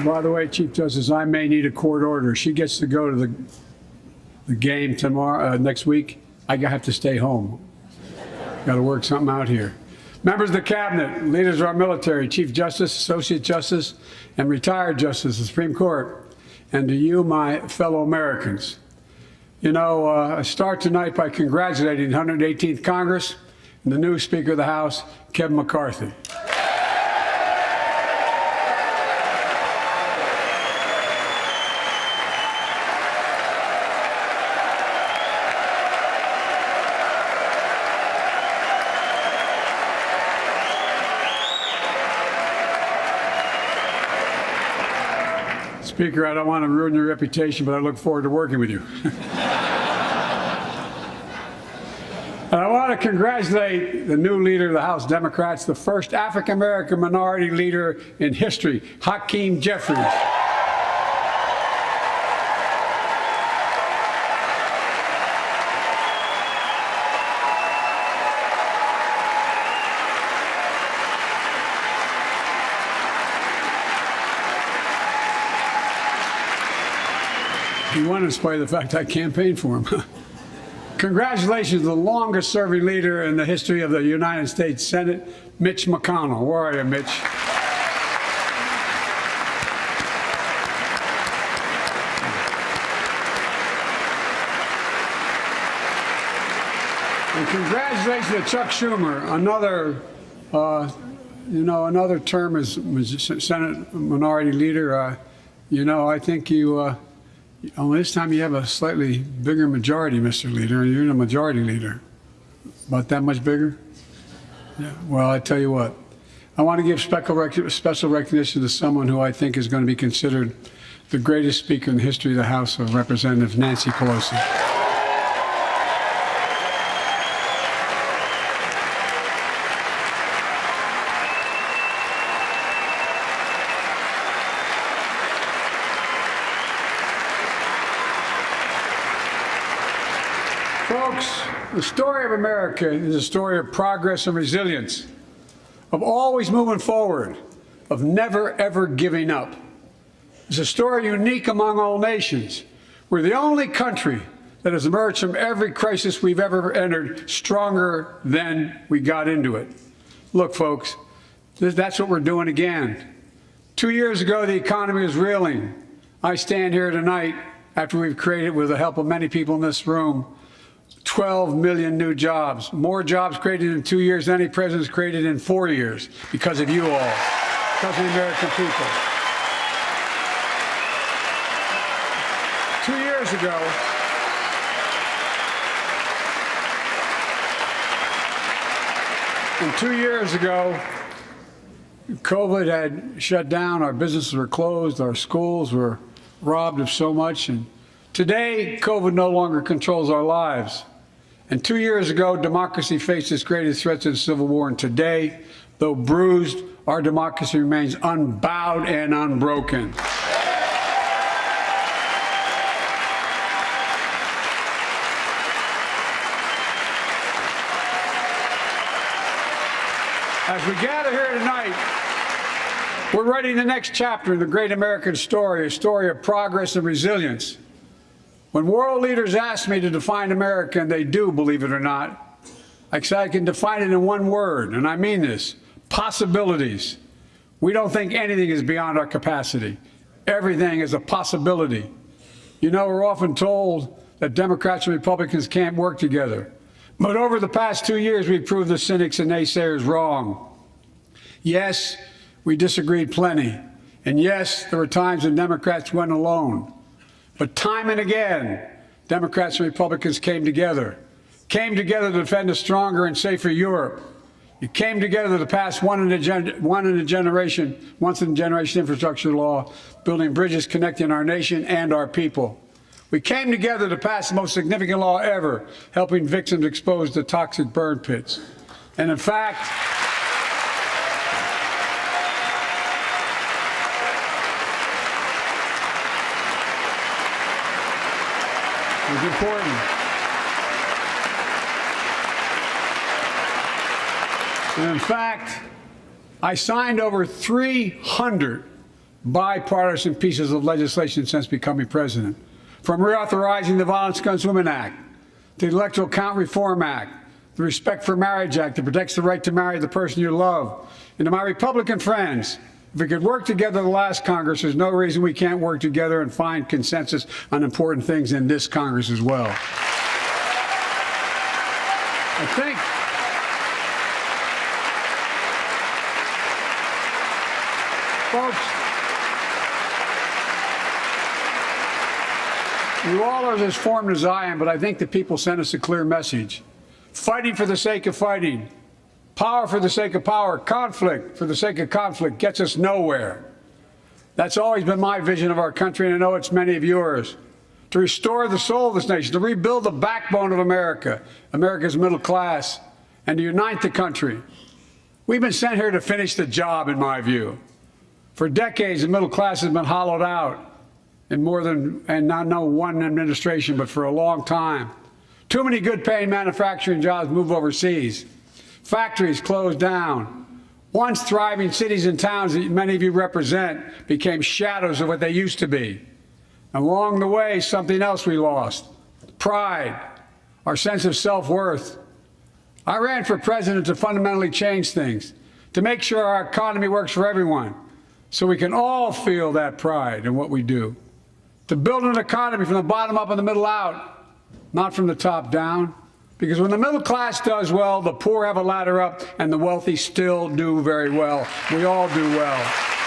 By the way, Chief Justice, I may need a court order. She gets to go to the game tomorrow, next week. I have to stay home. Got to work something out here. Members of the Cabinet, leaders of our military, Chief Justice, Associate Justice, and retired Justice of the Supreme Court, and to you, my fellow Americans. You know, I start tonight by congratulating the 118th Congress and the new Speaker of the House, Kevin McCarthy. Speaker, I don't want to ruin your reputation, but I look forward to working with you. And I want to congratulate the new leader of the House Democrats, the first African-American minority leader in history, Hakeem Jeffries. He won in spite of the fact I campaigned for him. Congratulations to the longest-serving leader in the history of the United States Senate, Mitch McConnell. Where are you, Mitch? And congratulations to Chuck Schumer, another term as Senate Minority Leader. I think you. This time you have a slightly bigger majority, Mr. Leader, and you're the majority leader. About that much bigger? Yeah. Well, I tell you what, I want to give special recognition to someone who I think is going to be considered the greatest speaker in the history of the House of Representatives, Nancy Pelosi. Folks, the story of America is a story of progress and resilience, of always moving forward, of never, ever giving up. It's a story unique among all nations. We're the only country that has emerged from every crisis we've ever entered stronger than we got into it. Look, folks, that's what we're doing again. 2 years ago, the economy was reeling. I stand here tonight after we've created, with the help of many people in this room, 12 million new jobs, more jobs created in 2 years than any president's created in 4 years, because of you all, because of the American people. 2 years ago, COVID had shut down, our businesses were closed, our schools were robbed of so much, and today, COVID no longer controls our lives. And 2 years ago, democracy faced its greatest threats in the Civil War. And today, though bruised, our democracy remains unbowed and unbroken. As we gather here tonight, we're writing the next chapter in the great American story, a story of progress and resilience. When world leaders ask me to define America, and they do, believe it or not, I can define it in one word, and I mean this: possibilities. We don't think anything is beyond our capacity. Everything is a possibility. You know, we're often told that Democrats and Republicans can't work together. But over the past 2 years, we've proved the cynics and naysayers wrong. Yes, we disagreed plenty. And yes, there were times when Democrats went alone. But time and again, Democrats and Republicans came together to defend a stronger and safer Europe. You came together to pass once in a generation infrastructure law, building bridges connecting our nation and our people. We came together to pass the most significant law ever, helping victims exposed to toxic burn pits. And in fact, it was important. And in fact, I signed over 300 bipartisan pieces of legislation since becoming president. From reauthorizing the Violence Against Women Act, to the Electoral Count Reform Act, the Respect for Marriage Act that protects the right to marry the person you love, and to my Republican friends, if we could work together the last Congress, there's no reason we can't work together and find consensus on important things in this Congress as well. I think folks, you all are as formed as I am, but I think the people sent us a clear message. Fighting for the sake of fighting, power for the sake of power, conflict for the sake of conflict gets us nowhere. That's always been my vision of our country, and I know it's many of yours. To restore the soul of this nation, to rebuild the backbone of America, America's middle class, and to unite the country. We've been sent here to finish the job, in my view. For decades, the middle class has been hollowed out in more than, and not one administration, but for a long time. Too many good-paying manufacturing jobs move overseas. Factories closed down. Once thriving cities and towns that many of you represent became shadows of what they used to be. Along the way, something else we lost: pride, our sense of self-worth. I ran for president to fundamentally change things, to make sure our economy works for everyone, so we can all feel that pride in what we do. To build an economy from the bottom up and the middle out, not from the top down. Because when the middle class does well, the poor have a ladder up, and the wealthy still do very well. We all do well.